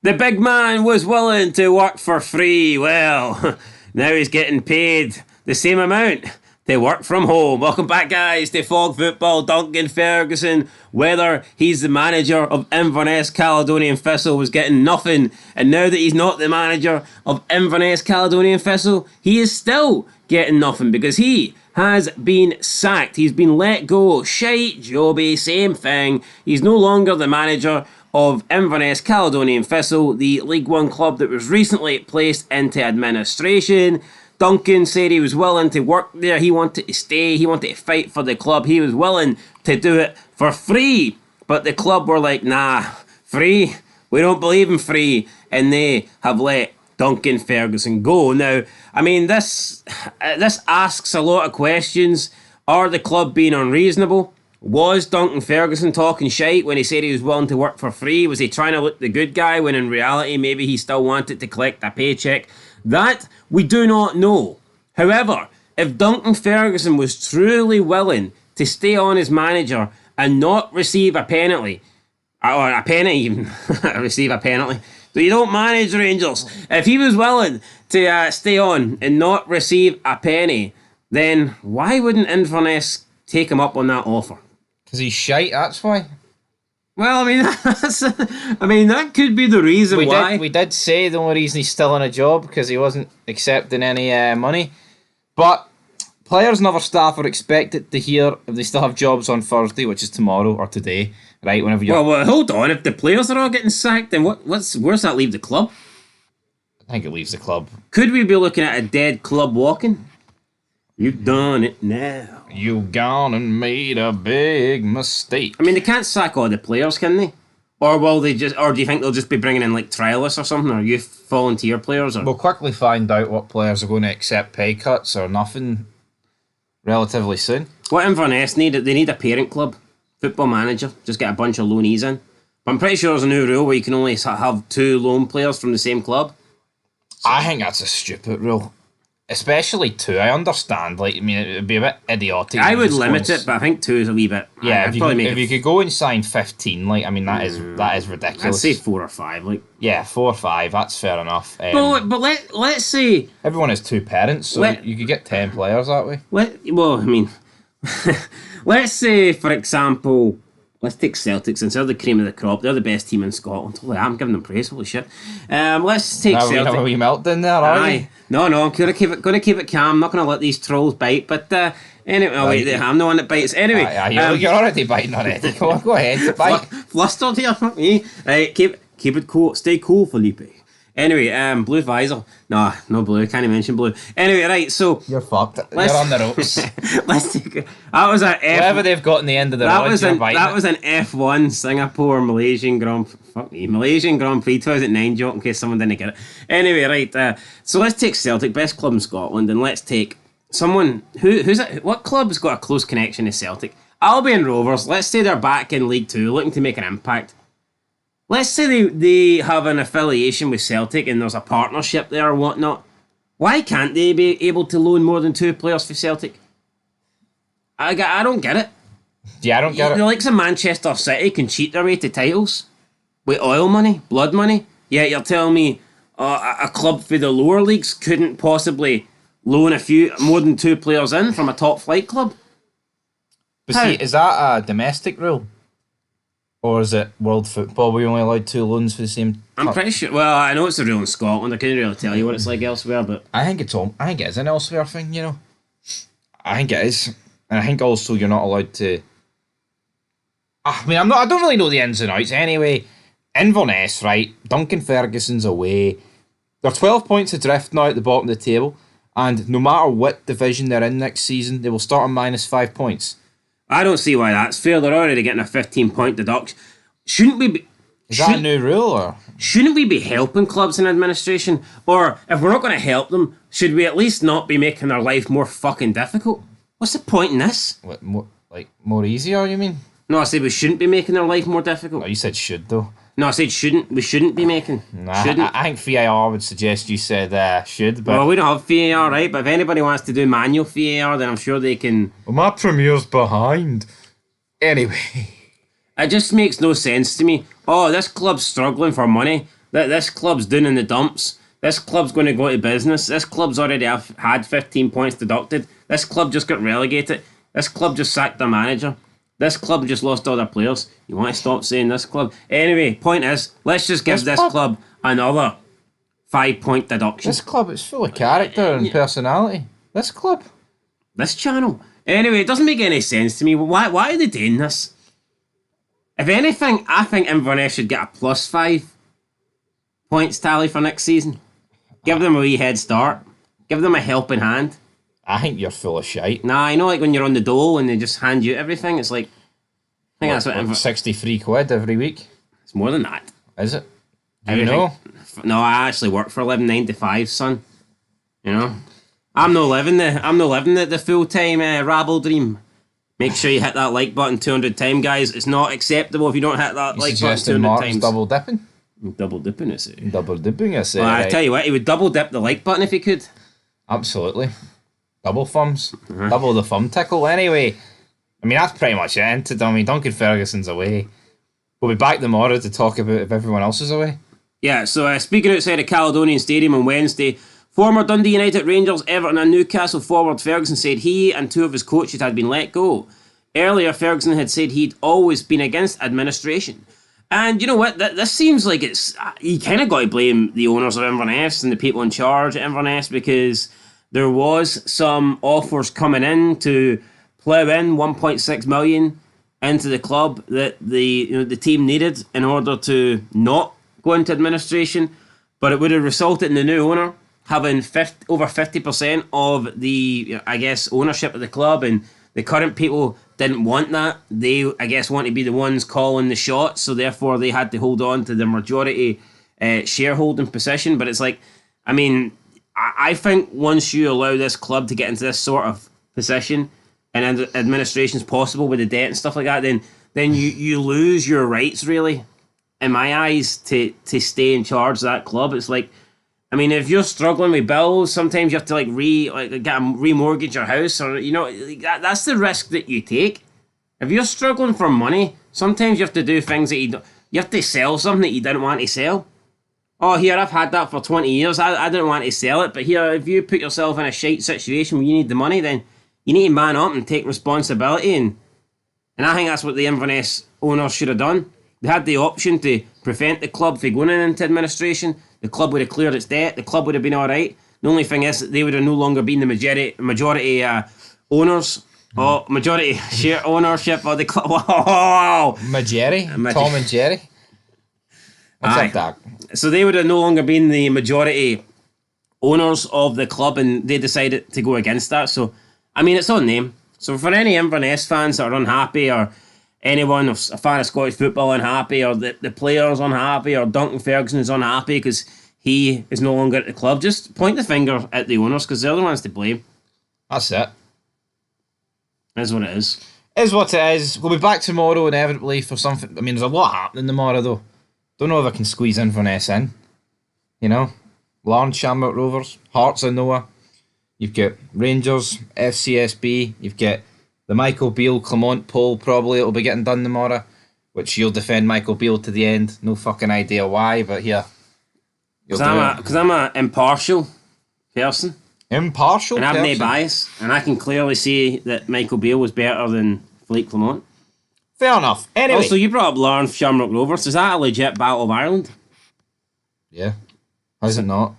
The big man was willing to work for free. Well, now he's getting paid the same amount to work from home. Welcome back, guys, to Fog Football. Duncan Ferguson, whether he's the manager of Inverness, Caledonian Thistle, was getting nothing. And now that he's not the manager of Inverness, Caledonian Thistle, he is still getting nothing because he has been sacked. He's been let go. Shite, Joby, same thing. He's no longer the manager of Inverness, Caledonian Thistle, the League One club that was recently placed into administration. Duncan said he was willing to work there. He wanted to stay. He wanted to fight for the club. He was willing to do it for free. But the club were like, nah, free? We don't believe in free. And they have let Duncan Ferguson go. Now, I mean, this asks a lot of questions. Are the club being unreasonable? Was Duncan Ferguson talking shite when he said he was willing to work for free? Was he trying to look the good guy when in reality maybe he still wanted to collect a paycheck? That we do not know. However, if Duncan Ferguson was truly willing to stay on as manager and not receive a penalty, or a penny even, receive a penalty, so you don't manage Rangers. If he was willing to stay on and not receive a penny, then why wouldn't Inverness take him up on that offer? Because he's shite, that's why. Well, I mean, that could be the reason why. We did say the only reason he's still in a job because he wasn't accepting any money. But players and other staff are expected to hear if they still have jobs on Thursday, which is tomorrow or today, right? Whenever you. Well, hold on. If the players are all getting sacked, then where's that leave the club? I think it leaves the club. Could we be looking at a dead club walking? You've done it now. You've gone and made a big mistake. I mean, they can't sack all the players, can they? Or will they just? Or do you think they'll just be bringing in like trialists or something, or youth volunteer players? Or? We'll quickly find out what players are going to accept pay cuts or nothing relatively soon. What Inverness need? They need a parent club, football manager. Just get a bunch of loanees in. But I'm pretty sure there's a new rule where you can only have 2 loan players from the same club. I think that's a stupid rule. Especially 2, I understand. Like, I mean, it would be a bit idiotic. I would limit it, but I think 2 is a wee bit. Yeah, if you could go and sign 15, like, I mean, that is ridiculous. I'd say 4 or 5, like. Yeah, 4 or 5. That's fair enough. But let's say everyone has 2 parents, so you could get 10 players that way. Well, I mean, let's say, for example, let's take Celtic since they're the cream of the crop. They're the best team in Scotland. Holy, I'm giving them praise. Holy shit. Let's take Celtic. Have a wee meltdown there, are you? No, I'm going to keep it calm. I'm not going to let these trolls bite. But anyway, I'm the one that bites. Anyway, you're already biting already. Go ahead, bite. Flustered here, me. Right, keep it cool. Stay cool, Felipe. Anyway, blue visor. No blue. Can't even mention blue. Anyway, right. So you're fucked. You're on the ropes. Let's take it. That was an F. Whatever they've got in the end of the road. That was an F1 Singapore Malaysian Grand Prix 2009 joke in case someone didn't get it. Anyway, right. So let's take Celtic, best club in Scotland, and let's take someone who's it. What club's got a close connection to Celtic? Albion Rovers. Let's say they're back in League 2, looking to make an impact. Let's say they have an affiliation with Celtic and there's a partnership there or whatnot. Why can't they be able to loan more than 2 players for Celtic? I don't get it. Yeah, I don't get it. The likes of Manchester City can cheat their way to titles with oil money, blood money. Yet you're telling me a club for the lower leagues couldn't possibly loan more than 2 players in from a top flight club? But see, is that a domestic rule? Or is it world football? We only allowed 2 loans for the same. I'm pretty sure. Well, I know it's a rule in Scotland. I couldn't really tell you what it's like elsewhere, but I think it is an elsewhere thing. You know, I think it is, and I think also you're not allowed to. I mean, I don't really know the ins and outs. Anyway, Inverness, right? Duncan Ferguson's away. They're 12 points adrift now at the bottom of the table, and no matter what division they're in next season, they will start on -5 points. I don't see why that's fair. They're already getting a 15-point deduction. Shouldn't we be... Is that a new rule, or...? Shouldn't we be helping clubs in administration? Or, if we're not going to help them, should we at least not be making their life more fucking difficult? What's the point in this? What, more easier, you mean? No, I said we shouldn't be making their life more difficult. Oh, you said should, though. No, I said shouldn't. We shouldn't be making. Nah, I think VAR would suggest you said should. But well, we don't have VAR, right? But if anybody wants to do manual VAR, then I'm sure they can. Well, my Premier's behind. Anyway. It just makes no sense to me. Oh, this club's struggling for money. This club's down in the dumps. This club's going to go to business. This club's already had 15 points deducted. This club just got relegated. This club just sacked their manager. This club just lost all their players. You want to stop saying this club? Anyway, point is, let's just give this club another 5-point deduction. This club is full of character and personality. This club. This channel. Anyway, it doesn't make any sense to me. Why are they doing this? If anything, I think Inverness should get a +5 points tally for next season. Give them a wee head start. Give them a helping hand. I think you're full of shite. Nah, I know, like when you're on the dole and they just hand you everything, it's like... I think that's what... 63 quid every week? It's more than that. Is it? Do you know? No, I actually work for 11.95, son. You know? I'm not living the full-time rabble dream. Make sure you hit that like button 200 times, guys. It's not acceptable if you don't hit that like button 200 times. Double dipping? Double dipping, I say. Double dipping, I say. Well, I tell you what, he would double dip the like button if he could. Absolutely. Double thumbs. Double the thumb tickle. Anyway, I mean, that's pretty much it. I mean, Duncan Ferguson's away. We'll be back tomorrow to talk about if everyone else is away. Yeah, so speaking outside of Caledonian Stadium on Wednesday, former Dundee United, Rangers, Everton and Newcastle forward Ferguson said he and 2 of his coaches had been let go. Earlier, Ferguson had said he'd always been against administration. And you know what? This seems like it's... You kind of got to blame the owners of Inverness and the people in charge at Inverness, because there was some offers coming in to plough in 1.6 million into the club that the team needed in order to not go into administration, but it would have resulted in the new owner having over 50% of the, I guess, ownership of the club, and the current people didn't want that. They, I guess, want to be the ones calling the shots, so therefore they had to hold on to the majority shareholding position. But it's like, I mean, I think once you allow this club to get into this sort of position and administration's possible with the debt and stuff like that, then you lose your rights, really, in my eyes, to stay in charge of that club. It's like, I mean, if you're struggling with bills, sometimes you have to remortgage your house, or that's the risk that you take. If you're struggling for money, sometimes you have to do things that you have to sell something that you didn't want to sell. Oh, here, I've had that for 20 years. I didn't want to sell it, but here, if you put yourself in a shite situation where you need the money, then you need to man up and take responsibility. And I think that's what the Inverness owners should have done. They had the option to prevent the club from going into administration. The club would have cleared its debt. The club would have been all right. The only thing is that they would have no longer been the majority owners. Oh, majority share ownership of the club. Wow. Majority? Tom and Jerry? What's up, Doc? So they would have no longer been the majority owners of the club, and they decided to go against that. So, I mean, it's on them. So for any Inverness fans that are unhappy, or anyone, a fan of Scottish football unhappy, or the players unhappy, or Duncan Ferguson is unhappy because he is no longer at the club, just point the finger at the owners, because they're the ones to blame. That's it. That's what it is. Is what it is. We'll be back tomorrow inevitably for something. I mean, there's a lot happening tomorrow, though. Don't know if I can squeeze Inverness in. You know? Larne, Shamrock Rovers, Hearts and Noah. You've got Rangers, FCSB. You've got the Michael Beale Clement poll, probably it'll be getting done tomorrow, which you'll defend Michael Beale to the end. No fucking idea why, but here. Because I'm a impartial person. Impartial and person? And I have no bias. And I can clearly see that Michael Beale was better than Philippe Clement. Fair enough. Anyway. Also, you brought up Larne, Shamrock Rovers. Is that a legit Battle of Ireland? Yeah. How's it not?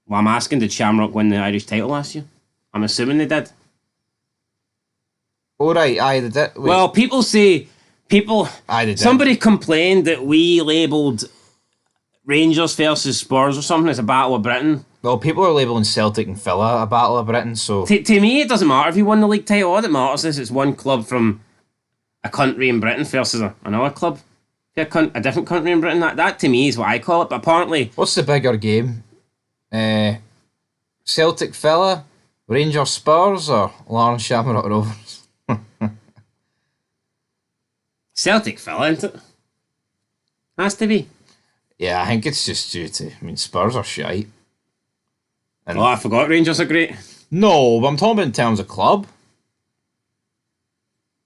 Well, I'm asking, did Shamrock win the Irish title last year? I'm assuming they did. All right, aye, they did. Wait. Well, people say... Aye, they did. Somebody complained that we labelled Rangers versus Spurs or something as a Battle of Britain. Well, people are labelling Celtic and Villa a Battle of Britain, so... To me, it doesn't matter if you won the league title. All that matters is it's one club from a country in Britain versus another club. A different country in Britain. That to me is what I call it, but apparently... What's the bigger game? Celtic Villa, Rangers Spurs, or Larne Shamrock Rovers? Celtic Villa, isn't it? Has to be. Yeah, I think it's just due to... I mean, Spurs are shite. And I forgot Rangers are great. No, but I'm talking about in terms of club.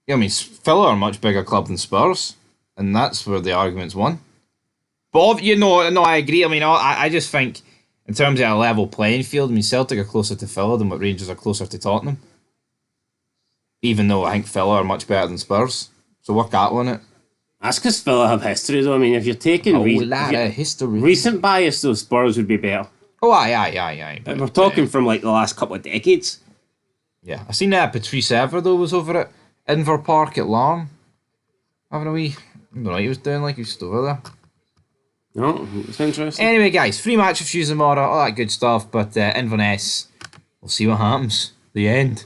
Yeah, I mean, Villa are a much bigger club than Spurs, and that's where the argument's won. But no, I agree. I mean, I just think in terms of a level playing field, I mean, Celtic are closer to Villa than what Rangers are closer to Tottenham. Even though I think Villa are much better than Spurs, so work that one it. That's because Villa have history, though. I mean, if you're taking History, recent bias, though, Spurs would be better. Oh, aye. But we're talking from like the last couple of decades. Yeah, I seen that Patrice Evra though was over at Inver Park at Larne. Having a wee, I don't know what he was doing, like he was just over there. No, it's interesting. Anyway, guys, free match of Shoes tomorrow, all that good stuff. But Inverness, we'll see what happens. The end.